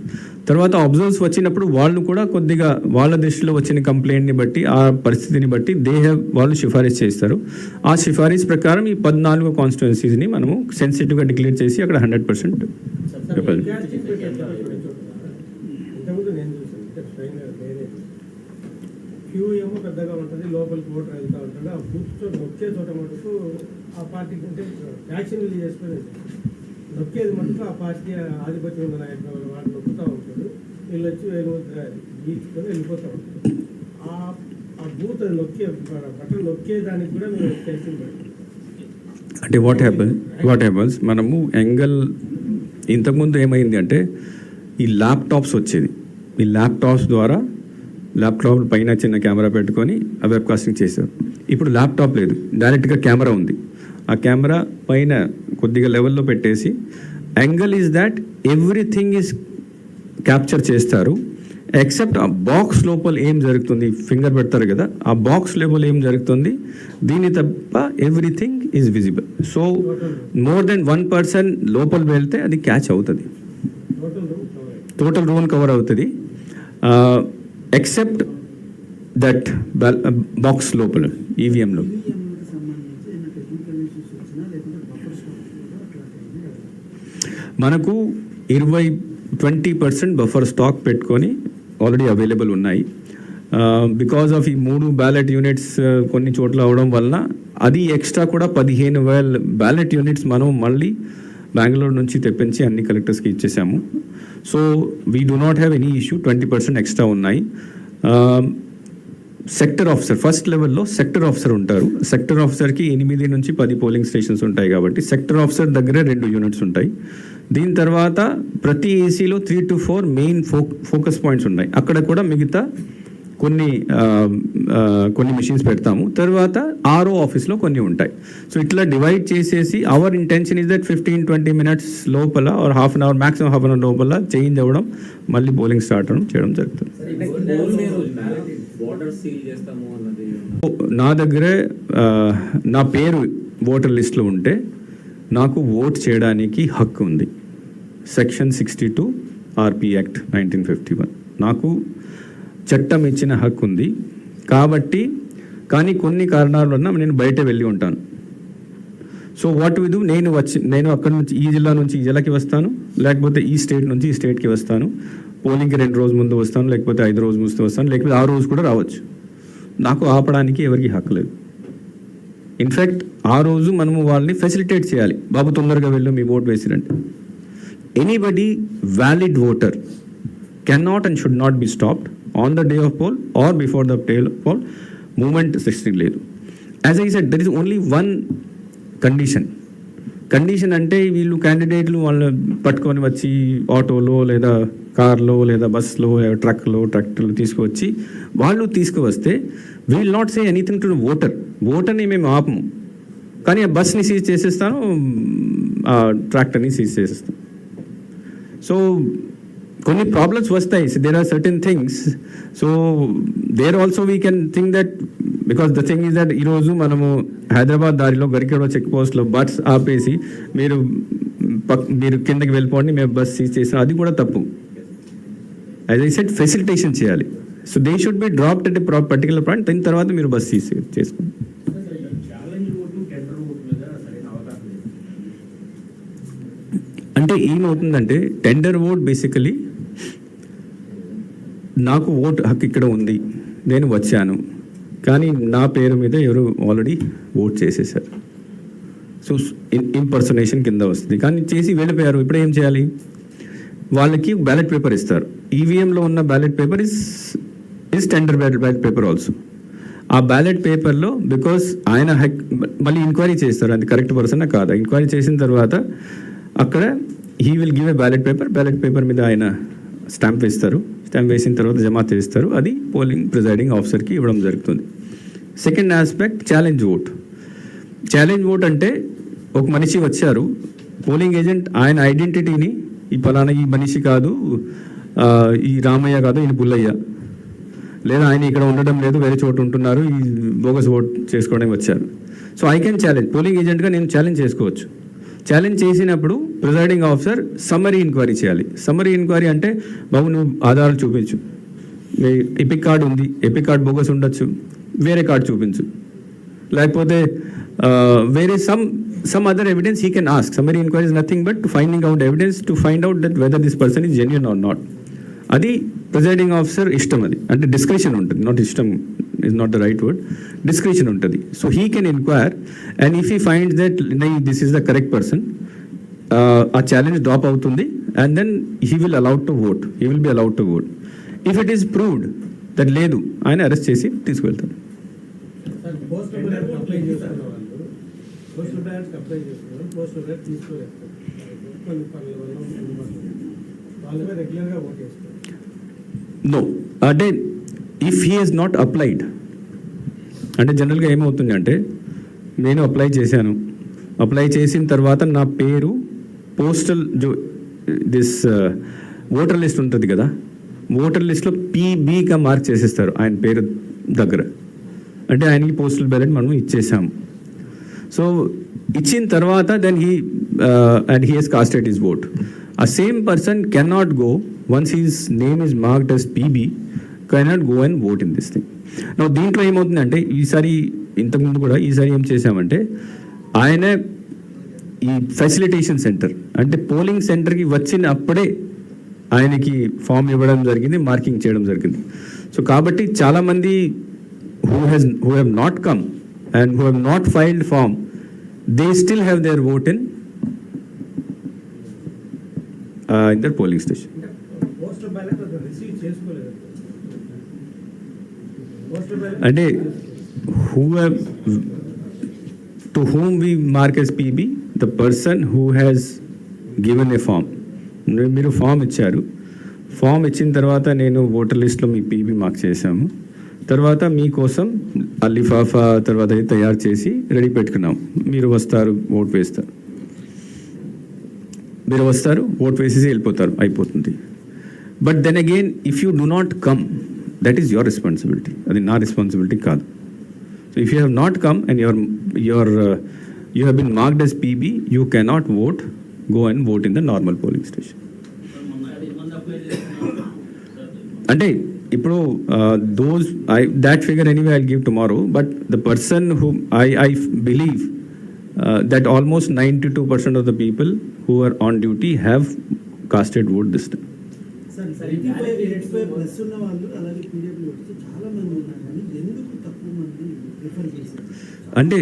తర్వాత observers వచ్చినప్పుడు వాళ్ళు కూడా కొద్దిగా వాళ్ళ దృష్టిలో వచ్చిన కంప్లైంట్ని బట్టి, ఆ పరిస్థితిని బట్టి వాళ్ళు సిఫారసు చేస్తారు. ఆ సిఫారసు ప్రకారం ఈ 14 కాన్స్టిట్యున్సీస్ని మనము సెన్సిటివ్గా డిక్లేర్ చేసి అక్కడ 100% ఇంతకుముందు నేను చూసాను క్యూ ఏమో పెద్దగా ఉంటుంది, లోపలికి ఓటర్ వెళ్తూ ఉంటుంది. ఆ బూత్ నొక్కే చోట మటుకు ఆ పార్టీకి అంటే యాక్షన్ రిలీజ్ చేసుకుని నొక్కేది మటుకు ఆ పార్టీ ఆధిపత్యం ఉన్న నాయకులు వాళ్ళు నొక్కుతూ ఉంటారు. వీళ్ళు వచ్చి వేలుముద్ర గీచుకొని వెళ్ళిపోతూ ఉంటారు. ఆ బూత్ బట్టలు నొక్కేదానికి కూడా మేము టెస్టింగ్ పెట్టాం. అంటే వాట్ హ్యాపన్స్ మనము ఇంతకుముందు ఏమైంది అంటే ఈ ల్యాప్టాప్స్ వచ్చేది. ఈ ల్యాప్టాప్స్ ద్వారా ల్యాప్టాప్ పైన చిన్న కెమెరా పెట్టుకొని ఆ వెబ్ కాస్టింగ్ చేశారు. ఇప్పుడు ల్యాప్టాప్ లేదు, డైరెక్ట్గా కెమెరా ఉంది. ఆ కెమెరా పైన కొద్దిగా లెవెల్లో పెట్టేసి angle is that everything is capture చేస్తారు ఎక్సెప్ట్ ఆ బాక్స్ లోపల ఏం జరుగుతుంది, ఫింగర్ పెడతారు కదా, ఆ బాక్స్ లోపల ఏం జరుగుతుంది దీని తప్ప everything is visible. So more than 1% లోపల వెళ్తే అది క్యాచ్ అవుతుంది, టోటల్ రూమ్ కవర్ అవుతుంది ఎక్సెప్ట్ దట్ బాక్స్ లోపల ఈవీఎంలో. మనకు 20% బఫర్ స్టాక్ పెట్టుకొని ఆల్రెడీ అవైలబుల్ ఉన్నాయి. బికాజ్ ఆఫ్ ఈ 3 బ్యాలెట్ యూనిట్స్ కొన్ని చోట్ల అవడం వలన అది ఎక్స్ట్రా కూడా 15,000 బ్యాలెట్ యూనిట్స్ మనం మళ్ళీ బెంగళూరు నుంచి తెప్పించి అన్ని కలెక్టర్స్కి ఇచ్చేసాము. So we do not have any issue. 20% extra ఉన్నాయి. సెక్టర్ ఆఫీసర్ ఫస్ట్ లెవెల్లో సెక్టర్ ఆఫీసర్ ఉంటారు. సెక్టర్ ఆఫీసర్కి 8 నుంచి 10 పోలింగ్ స్టేషన్స్ ఉంటాయి కాబట్టి సెక్టర్ ఆఫీసర్ దగ్గరే 2 యూనిట్స్ ఉంటాయి. దీని తర్వాత ప్రతి ఏసీలో 3 to 4 మెయిన్ ఫోకస్ పాయింట్స్ ఉన్నాయి. అక్కడ కూడా మిగతా కొన్ని మెషిన్స్ పెడతాము. తర్వాత ఆర్ఓ ఆఫీస్లో కొన్ని ఉంటాయి. సో ఇట్లా డివైడ్ చేసేసి our intention is that 15-20 minutes లోపల or half an hour maximum half an hour లోపల చేంజ్ అవ్వడం, మళ్ళీ పోలింగ్ స్టార్ట్ అవ్వడం చేయడం జరుగుతుంది. నా దగ్గరే నా పేరు ఓటర్ లిస్ట్లో ఉంటే నాకు ఓట్ చేయడానికి హక్కు ఉంది. సెక్షన్ 62 ఆర్పి యాక్ట్ 1951 నాకు చట్టం ఇచ్చిన హక్కు ఉంది. కాబట్టి కానీ కొన్ని కారణాల వల్ల నేను బయట వెళ్ళి ఉంటాను. సో వాట్ వి డూ, నేను అక్కడ నుంచి ఈ జిల్లా నుంచి ఈ జిల్లాకి వస్తాను, లేకపోతే ఈ స్టేట్ నుంచి ఈ స్టేట్కి వస్తాను. పోలింగ్కి 2 రోజుల ముందు వస్తాను, లేకపోతే 5 రోజుల ముందు వస్తాను, లేకపోతే 6 రోజు కూడా రావచ్చు. నాకు ఆపడానికి ఎవరికి హక్కు లేదు. ఇన్ఫ్యాక్ట్ ఆ రోజు మనము వాళ్ళని ఫెసిలిటేట్ చేయాలి. బాబు తొందరగా వెళ్ళు, మీ ఓట్ వేసిరంటే. Anybody valid voter cannot and should not be stopped on the day of poll or before the day of poll. Movement restriction లేదు. As I said, there is only one condition అంటే వీళ్ళు క్యాండిడేట్లు వాళ్ళు పట్టుకొని వచ్చి ఆటోలో లేదా కార్లో లేదా బస్లో ట్రక్లో ట్రాక్టర్లో తీసుకువచ్చి వాళ్ళు తీసుకువస్తే will not say anything to ఓటర్ని మేము ఆపము, కానీ ఆ బస్ని సీజ్ చేసేస్తాను, ఆ ట్రాక్టర్ని సీజ్ చేసేస్తాను. సో కొన్ని ప్రాబ్లమ్స్ వస్తాయి. There are certain things. So there also we can think that because the thing is that ఈరోజు మనము హైదరాబాద్ దారిలో గరికెడ చెక్ పోస్ట్లో బస్ ఆపేసి మీరు కిందకి వెళ్ళిపోండి, మేము బస్ సీజ్ చేసాం, అది కూడా తప్పు. యాజ్ ఐ సెడ్ ఫెసిలిటేషన్ చేయాలి. So they should be dropped at a particular point, దాని తర్వాత మీరు బస్ సీజ్ చేసుకోండి. అంటే ఏమవుతుందంటే టెండర్ ఓట్ బేసికలీ నాకు ఓట్ హక్కు ఇక్కడ ఉంది, నేను వచ్చాను, కానీ నా పేరు మీద ఎవరు ఆల్రెడీ ఓట్ చేసేసారు. సో ఇంపర్సనేషన్ కింద వస్తుంది. కానీ చేసి వెళ్ళిపోయారు. ఇప్పుడు ఏం చేయాలి? వాళ్ళకి బ్యాలెట్ పేపర్ ఇస్తారు. ఈవీఎంలో ఉన్న ballot paper is tender ballot paper also. ఆ బ్యాలెట్ పేపర్లో బికాస్ ఆయన మళ్ళీ ఎంక్వైరీ చేస్తారు, అది కరెక్ట్ పర్సనా కాదా. ఎంక్వైరీ చేసిన తర్వాత అక్కడ he will give a ballot paper మీద ఆయన స్టాంప్ వేస్తారు. స్టాంప్ వేసిన తర్వాత జమా చేస్తారు. అది పోలింగ్ ప్రిజైడింగ్ ఆఫీసర్కి ఇవ్వడం జరుగుతుంది. సెకండ్ ఆస్పెక్ట్ ఛాలెంజ్ ఓట్ అంటే ఒక మనిషి వచ్చారు, పోలింగ్ ఏజెంట్ ఆయన ఐడెంటిటీని ఈ పలానా ఈ మనిషి కాదు, ఈ రామయ్య కాదు, ఈయన పుల్లయ్య, లేదా ఆయన ఇక్కడ ఉండడం లేదు, వేరే చోట ఉంటున్నారు, ఈ బోగస్ ఓట్ చేసుకోవడానికి వచ్చారు. So I can challenge, polling ఏజెంట్గా నేను ఛాలెంజ్ చేసుకోవచ్చు. ఛాలెంజ్ చేసినప్పుడు ప్రిజైడింగ్ ఆఫీసర్ సమ్మరీ ఎంక్వైరీ చేయాలి. సమ్మరీ ఎంక్వైరీ అంటే బాబు నువ్వు ఆధారాలు చూపించు, ఎపిక్ కార్డు ఉంది, ఎపిక్ కార్డు బోగస్ ఉండొచ్చు, వేరే కార్డు చూపించు, లేకపోతే వేరే some other evidence he can ask. Summary inquiry is nothing but finding out evidence to find out that whether this person is genuine or not. అది presiding officer ఇష్టం. అది అంటే discretion ఉంటుంది, నాట్ ఇష్టం is not the right word, discretion ఉంటుంది. So he can inquire and if he finds that this is the correct person, a challenge drop అవుతుంది and then he will be allowed to vote. If it is proved that లేదు, ఆయన arrest చేసి తీసుకువెళ్తారు. No, అంటే if he has not applied, అంటే జనరల్గా ఏమవుతుంది అంటే నేను అప్లై చేసిన తర్వాత నా పేరు పోస్టల్ ఓటర్ లిస్ట్ ఉంటుంది కదా, ఓటర్ లిస్ట్లో పీబీగా మార్క్ చేసేస్తారు ఆయన పేరు దగ్గర. అంటే ఆయనకి పోస్టల్ బ్యాలెట్ మనం ఇచ్చేసాము. సో ఇచ్చిన తర్వాత then he has casted his vote. ఆ same person cannot go once his name is marked as PB, cannot go and vote in this thing. నా దీంట్లో ఏమవుతుందంటే ఈసారి ఇంతకుముందు కూడా ఈసారి ఏం చేశామంటే ఆయన ఈ ఫెసిలిటేషన్ సెంటర్ అంటే పోలింగ్ సెంటర్కి వచ్చిన అప్పుడే ఆయనకి ఫామ్ ఇవ్వడం జరిగింది, మార్కింగ్ చేయడం జరిగింది. సో కాబట్టి చాలామంది who have not come and who have not filed form, they still have their vote in their polling station. Postal ballot అది రిసీవ్ చేసుకోలేదు. పోస్టల్ బ్యాలెట్ అంటే who have to whom we mark as PB, the person who has given a form. మీరు form ఇచ్చారు, form ఇచ్చిన తర్వాత నేను voter లిస్ట్లో మీ PB mark చేశాము, తర్వాత మీకోసం ఆ లిఫాఫా తర్వాత తయారు చేసి రెడీ పెట్టుకున్నాం. మీరు వస్తారు, ఓట్ వేస్తారు, మీరు వస్తారు, ఓట్ వేసేసి వెళ్ళిపోతారు, అయిపోతుంది. But then again if you do not come, that is your responsibility, అది నా రెస్పాన్సిబిలిటీ కాదు. So if you have not come and you have been marked as PB, you cannot vote, go and vote in the normal polling station. అంటే ఇప్పుడు that figure anyway I'll give tomorrow, but the person who I believe that almost 92% of the people who are on duty have casted vote this time. Sir 85 plus ఉన్న వాళ్ళు అలాగే PW చాలా మంది ఉన్నారు, కానీ ఎందుకు తక్కువ మంది ప్రిఫర్ చేశారు? అంటే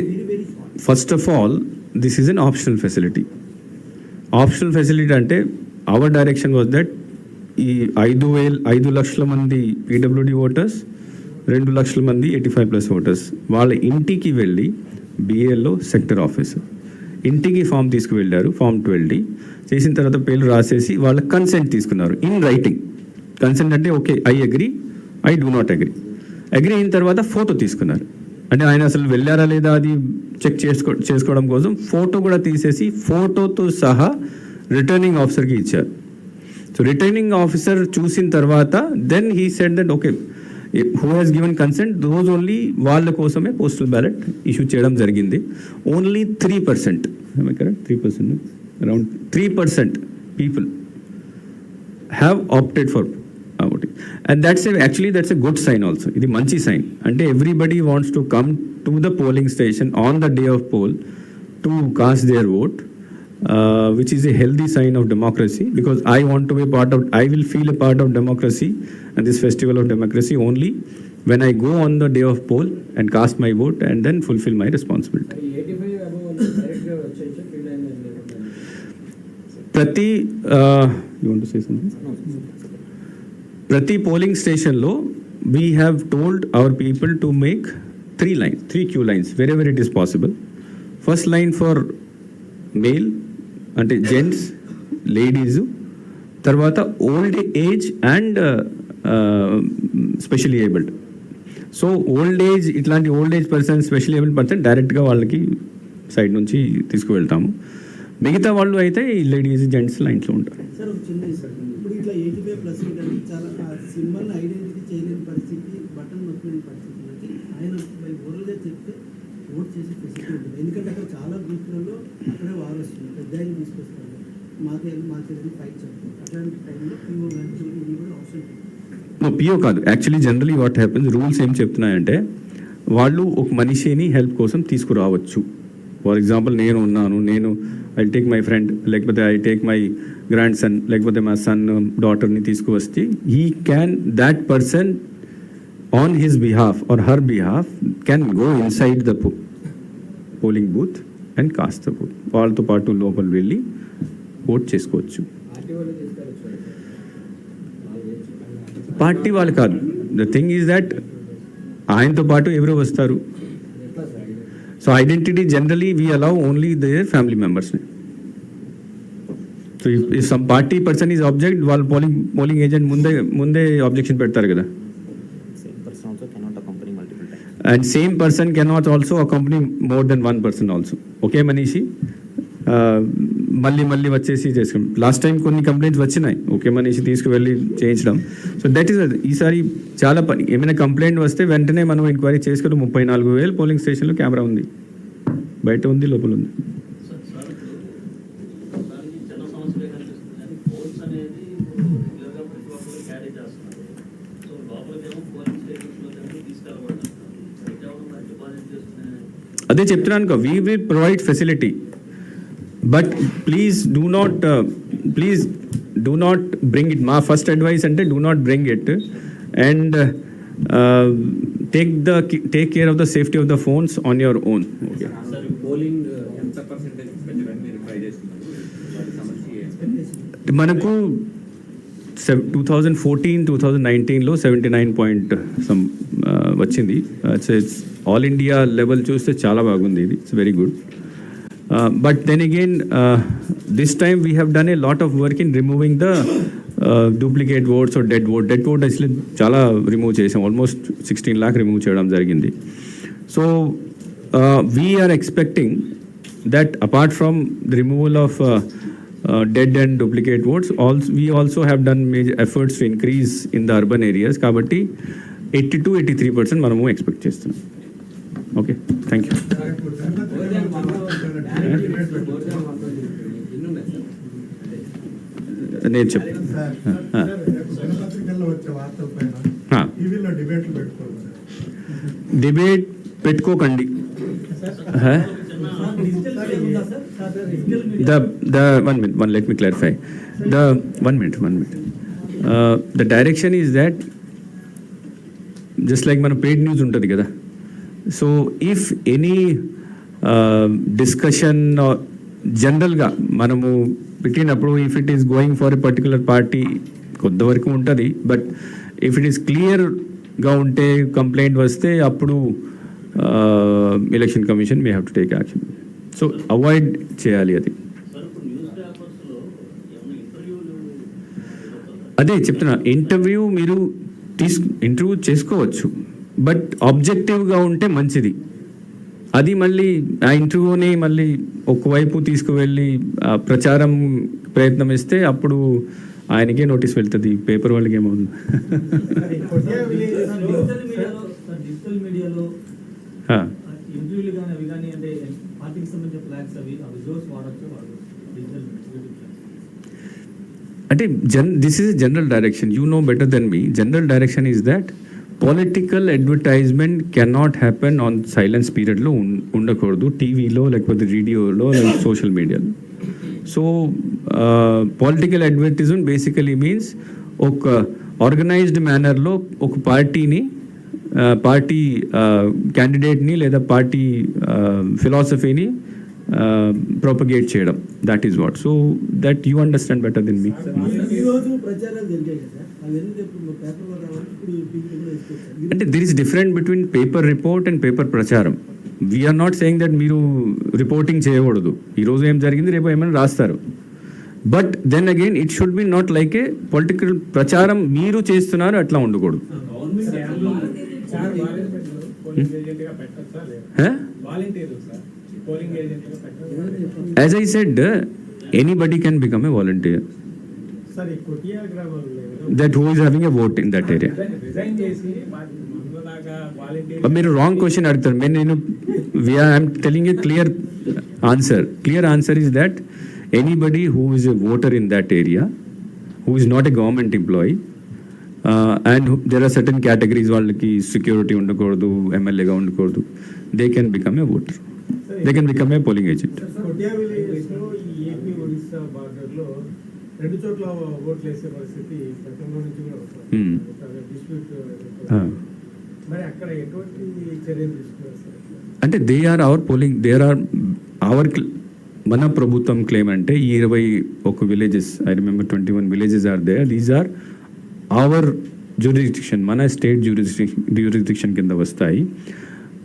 first of all this is an optional facility. Optional facility అంటే అవర్ డైరెక్షన్ వాజ్ దట్ ఈ 5 లక్షల మంది పీడబ్ల్యూడి ఓటర్స్, 2 లక్షల మంది 85+ ఓటర్స్ వాళ్ళ ఇంటికి వెళ్ళి బిఏలో సెక్టర్ ఆఫీసర్ ఇంటికి ఫామ్ తీసుకువెళ్ళారు, ఫామ్ 20 చేసిన తర్వాత పేర్లు రాసేసి వాళ్ళ కన్సెంట్ తీసుకున్నారు ఇన్ రైటింగ్. కన్సెంట్ అంటే okay I agree, I do not agree. Agree అయిన తర్వాత ఫోటో తీసుకున్నారు. అంటే ఆయన అసలు వెళ్ళారా లేదా అది చెక్ చేసుకోవడం కోసం ఫోటో కూడా తీసేసి ఫోటోతో సహా రిటర్నింగ్ ఆఫీసర్కి ఇచ్చారు. సో రిటర్నింగ్ ఆఫీసర్ చూసిన తర్వాత then he said that okay who has given consent those only వాళ్ళ కోసమే పోస్టల్ బ్యాలెట్ ఇష్యూ చేయడం జరిగింది. Only 3%, correct 3%, around 3% people have opted for voting. And that's a good sign also. ఇది మంచి sign. అంటే everybody wants to come to the polling station on the day of poll to cast their vote, which is a healthy sign of democracy, because I want to be I will feel a part of democracy and this festival of democracy only when I go on the day of poll and cast my vote and then fulfill my responsibility. 85 above direct గా వచ్చేసి feel అయింది. ప్రతి you want to say something? ప్రతి polling స్టేషన్లో we have told our people to make 3 queue lines wherever it is possible. First line for male అంటే gents, ladies, తర్వాత old age and specially abled. So old age ఇట్లాంటి old age person, specially abled person డైరెక్ట్గా వాళ్ళకి side నుంచి తీసుకువెళ్తాము. మిగతా వాళ్ళు అయితే ladies, gents లైన్స్లో ఉంటారు. సార్ ఒక చిన్న ఇప్పుడు ఇట్లా 85+ కానీ చాలా సింబల్ ఐడెంటిటీ చేయలేని పరిస్థితి, బటన్ నొక్కలేని పరిస్థితులకి ఆయన బై ఓరల్గా చెప్తే ఓట్ చేసే ఫెసిలిటీ ఉంటుంది. ఎందుకంటే అక్కడ చాలా గ్రూప్లలో అక్కడే వారు వస్తుంది, పెద్ద ఆయన తీసుకొస్తారు, మాకు ఫైట్ చెప్తారు. అట్లాంటి టైంలో పిఓ కానీ ఇవి కూడా అవసరం. పిఓ కాదు, actually generally what happens, rules ఏం చెప్తున్నాయంటే వాళ్ళు ఒక మనిషిని హెల్ప్ కోసం తీసుకురావచ్చు. ఫర్ ఎగ్జాంపుల్ నేను ఉన్నాను, నేను ఐ టేక్ మై ఫ్రెండ్, లేకపోతే I take my grand son, లేకపోతే మా సన్ డాటర్ని తీసుకువస్తే that person on his behalf or her behalf can go inside the polling booth and cast the vote. వాళ్ళతో పాటు లోపల వెళ్ళి ఓట్ చేసుకోవచ్చు. పార్టీ వాళ్ళు కాదు. ద థింగ్ ఈజ్ దట్ ఆయనతో పాటు ఎవరు వస్తారు. So identity generally we allow only their family మెంబర్స్ని. So if some party person is object, వాళ్ళు పోలింగ్ ఏజెంట్ ముందే ఆబ్జెక్షన్ పెడతారు కదా. And same person cannot also accompany more than 1 person also. ఒకే మనిషి మళ్ళీ వచ్చేసి చేసుకుంటాం. లాస్ట్ టైం కొన్ని కంప్లైంట్స్ వచ్చినాయి, ఒకే మనిషి తీసుకువెళ్ళి చేయించడం. సో దట్ ఈస్ ఈసారి చాలా పని. ఏమైనా కంప్లైంట్ వస్తే వెంటనే మనం ఎంక్వైరీ చేసుకుని 34,000 పోలింగ్ స్టేషన్లో కెమెరా ఉంది, బయట ఉంది, లోపల ఉంది. అదే చెప్తున్నాను, we will provide facility. But please do not bring it. My first advice ante do not bring it, and take care of the safety of the phones on your own. Okay. Sir polling ఎంత percentage పెంచడానికి మీరు try చేస్తున్నారు వాటి సమస్య మనకు 2014-2019లో 79 point some వచ్చింది. It's all India level చూస్తే చాలా బాగుంది ఇది. It's very good. But then again, this time we have done a lot of work in removing the duplicate votes or dead vote. Dead vote actually chala remove chesam, almost 16 lakh remove cheyadam jarigindi. So we are expecting that apart from the removal of dead and duplicate votes, we also have done major efforts to increase in the urban areas. Kabatti 80-83% manamu expect chestunam. Okay, thank you. నేను debate పెట్టుకోకండి. One let me clarify. One minute. The direction is that just like మన paid news ఉంటుంది కదా, so if any discussion జనరల్గా మనము పెట్టినప్పుడు if it is going for a particular party కొంతవరకు ఉంటుంది, బట్ ఇఫ్ ఇట్ ఈస్ క్లియర్గా ఉంటే కంప్లైంట్ వస్తే అప్పుడు election commission may have to take action. So avoid చేయాలి అది. అదే చెప్తున్నా, ఇంటర్వ్యూ మీరు ఇంటర్వ్యూ చేసుకోవచ్చు, బట్ ఆబ్జెక్టివ్గా ఉంటే మంచిది. అది మళ్ళీ ఆ ఇంటర్వ్యూని మళ్ళీ ఒకవైపు తీసుకువెళ్ళి ప్రచారం ప్రయత్నం ఇస్తే అప్పుడు ఆయనకే నోటీస్ వెళ్తుంది, పేపర్ వాళ్ళకి ఏమవుతుంది. డిజిటల్ మీడియాలో ఇంటర్వ్యూలు కానీ అవి కానీ అంటే పార్టీకి సంబంధించిన ఫ్లాగ్స్ అవి విజువల్స్ వాడచ్చు అంటే this is general direction. You know better than me. General direction is that political advertisement cannot happen on silence పీరియడ్లో ఉండకూడదు, టీవీలో లేకపోతే రేడియోలో లేకపోతే సోషల్ మీడియాలో. So political advertisement basically means ఒక ఆర్గనైజ్డ్ మేనర్లో ఒక పార్టీ క్యాండిడేట్ని లేదా పార్టీ ఫిలాసఫీని ప్రొపగేట్ చేయడం. That is what. So that you understand better than me. అంటే there is different between paper report and paper ప్రచారం. వీఆర్ నాట్ సేయింగ్ దట్ మీరు రిపోర్టింగ్ చేయకూడదు, ఈరోజు ఏం జరిగింది రేపు ఏమైనా రాస్తారు. But then again it should be not like a political ప్రచారం మీరు చేస్తున్నారు అట్లా ఉండకూడదు. As I said, anybody can become a volunteer. That who is having a vote in that area. మీరు రాంగ్ క్వశ్చన్ అడుగుతారు. I'm telling a clear answer. Clear answer is that anybody who is a voter in that area, who is not a government employee, and there are certain categories వాళ్ళకి security ఉండకూడదు, ఎమ్మెల్యేగా ఉండకూడదు, they can become a voter. They can become a polling agent. AP Odisha బార్డర్లో 2 చోట్ల ఓట్లు వేసే పరిస్థితి గతంలో నుంచి కూడా వస్తుంది. డిస్ప్యూట్ మరి అక్కడ ఎటువంటి చర్యలు తీసుకున్నారు? అంటే దే ఆర్ అవర్ మన ప్రభుత్వం క్లెయిమ్ అంటే ఈ 21 villages, I remember 21 villages are there. These are our jurisdiction, మన స్టేట్ జ్యూరిడిక్షన్ కింద వస్తాయి.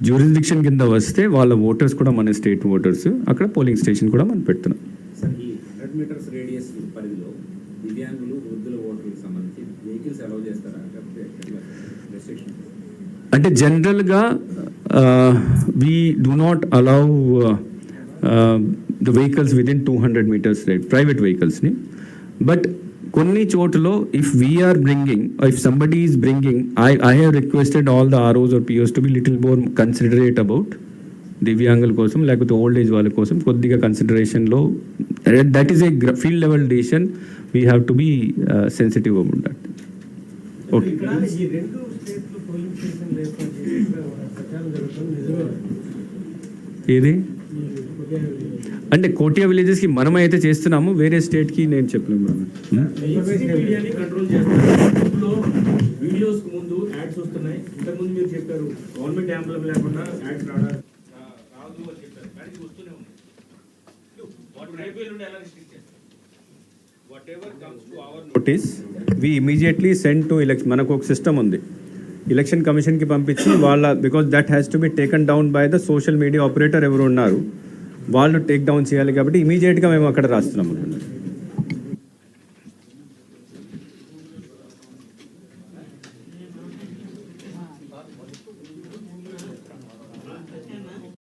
జ్యూరిడిక్షన్ కింద వస్తే వాళ్ళ ఓటర్స్ కూడా మన స్టేట్ ఓటర్స్, అక్కడ పోలింగ్ స్టేషన్ కూడా మనం పెడుతున్నాం. సార్, ఈ 100 మీటర్స్ రేడియస్ పరిధిలో దివ్యాంగులు, వృద్ధుల ఓటర్లకు సంబంధించి వెహికల్స్ అలౌ చేస్తారా? అంటే జనరల్గా we do not allow the vehicles within 200 metres private వెహికల్స్ని. బట్ కొన్ని చోట్లలో if we're bringing, if somebody is bringing, I have requested all the ROs or POs to be little more considerate about దివ్యాంగుల కోసం లేకపోతే old age వాళ్ళ కోసం కొద్దిగా కన్సిడరేషన్లో. That is a field level decision. We have to be sensitive about that. Okay. కొత్త ఏది అంటే కోటియా విలేజెస్కి మనమైతే చేస్తున్నాము, వేరే స్టేట్కి నేను చెప్పలేము. మీడియాని కంట్రోల్ చేస్తారు. ఇందులో వీడియోస్ ముందు యాడ్స్ వస్తున్నాయి. ఇంతకుముందు మీరు చెప్పారు గవర్నమెంట్ ఎంప్లాయ్ లేకుండా యాడ్స్ రాదు అని చెప్పారు, కానీ ఇది వస్తూనే ఉంది. రేపు ఎల్లుండి ఎలా రిస్ట్రిక్ట్ చేస్తారు? Whatever comes to our notice we immediately send to election. మనకు ఒక సిస్టమ్ ఉంది, ఎలక్షన్ కమిషన్కి పంపించి వాళ్ళ, because that has to be taken down by the social media operator ఎవరు ఉన్నారు, వాళ్ళు టేక్ డౌన్ చేయాలి. కాబట్టి ఇమీడియట్గా మేము అక్కడ రాస్తున్నాం.